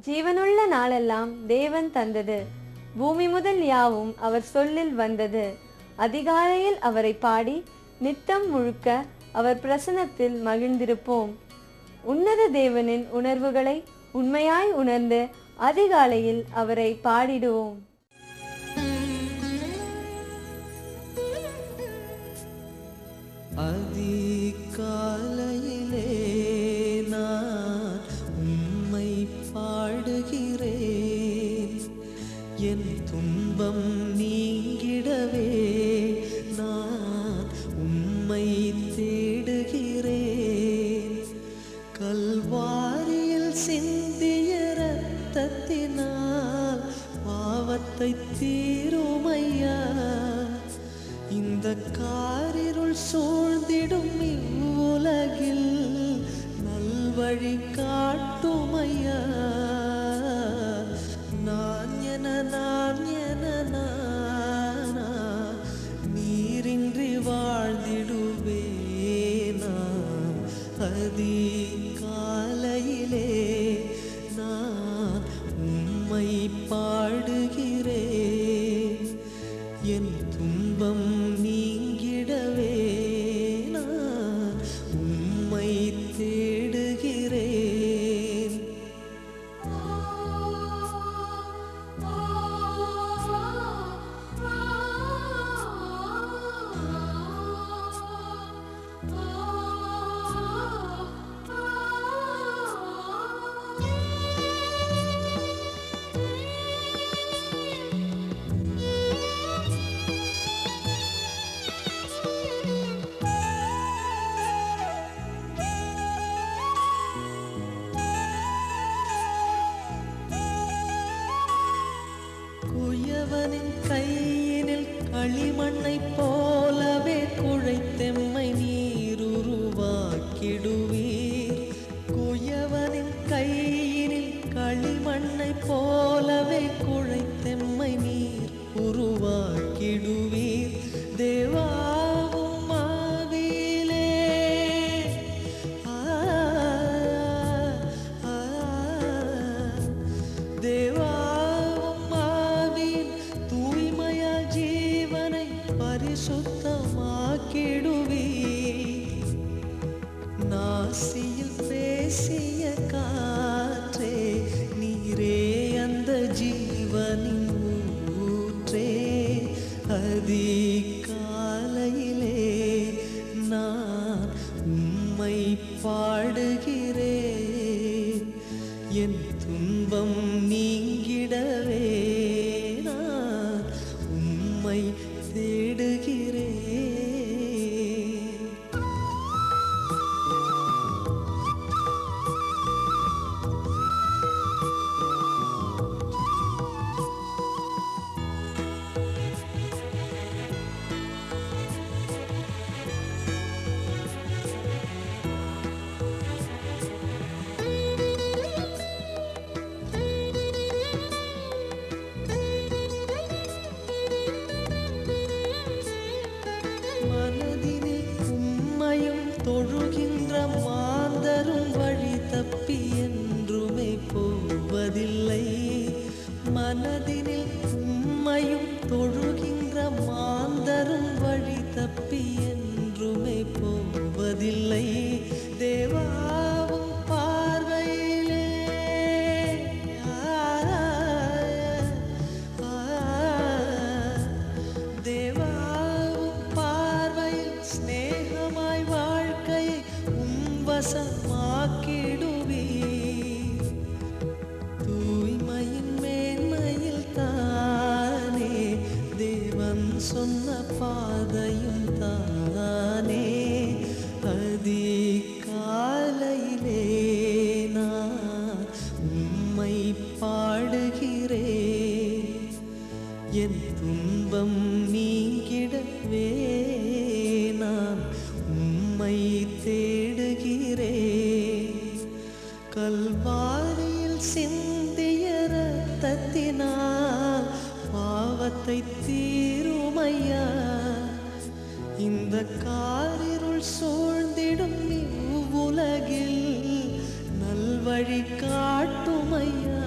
ஜீவனுள்ள நாளெல்லாம் தேவன் தந்தது. பூமி முதல் யாவும் அவர் சொல்லில் வந்தது. அதிகாலையில் அவரை பாடி நித்தம் முழுக்க அவர் பிரசன்னத்தில் மகிழ்ந்திருப்போம். உன்னத தேவனின் உணர்வுகளை உண்மையாய் உணர்ந்து அதிகாலையில் அவரை பாடிடுவோம். அதிகாலையிலே நான் உம்மை பாடுகிறேன். என் துன்பம் நீங்கிடவே நான் உம்மை தேடுகிறேன். கல்வாரியில் சிந்திய இரத்தத்தினால் பாவத்தை தீருமையா. இந்த காரிருள் சூழ்ந்திடும் இவ்வுலகில் நல்வழி காட்டுமையா. நான் என நானா நீரின்றி வாழ்ந்திடுவேனா. அதிகாலையிலே நான் உம்மை பாடுகிறேன். என் துன்பம் நீங்கிடவே நான் உம்மை தேடுகிறேன். குயவனின் கையினில் களிமண்ணை போலவே குழைத்தெம்மை நீருருவாக்கிடுவீர். குயவனின் கையினில் களிமண்ணை போலவே குழைத்தெம்மை நீர் உருவாக்கிடுவீர். தேவாவும் ஆவியிலே தேவா பரிசுத்தமாக்கிடுவீர். நாசியில் பேசிய காற்றே நீரே அந்த ஜீவனின் ஊற்றே. அதிகாலையிலே நான் உம்மை பாடுகிறேன். என் துன்பம் நீங்கிடவே நான் உம்மை தேடுகிறேன். மனதினில் உம்மையும் தொழுகின்ற மாந்தரும் வழி தப்பி என்றுமே போவதில்லை. மனதினில் உம்மையும் தொழுகின்ற மாந்தரும் வழி தப்பி என்றுமே போவதில்லை. தேவாவும் பார்வையிலே தேவா ஸ்நேகமாய் வாழ்க்கையை உம்வசமாக்கிடுவீர். தூய்மையின் மேன்மையில் தானே தேவன் சொன்ன பாதையும் தானே. அதிகாலையிலே நான் உம்மை பாடுகிறேன். என் துன்பம் நீங்கிடவே நான் உம்மை தேடுகிறேன். கல்வாரியில் சிந்திய இரத்தத்தினால் பாவத்தை தீருமையா. இந்த காரிருள் சூழ்ந்திடும் இவ்வுலகில் நல்வழி காட்டுமையா.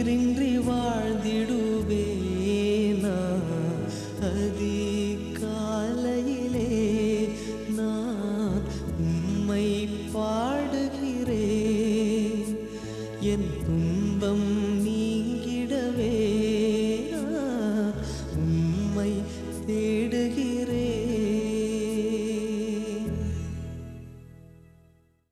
நீரின்றி வாழ்ந்திடுவேனா அதிகாலையிலே நான் உம்மை பாடுகிறேன் என் துன்பம்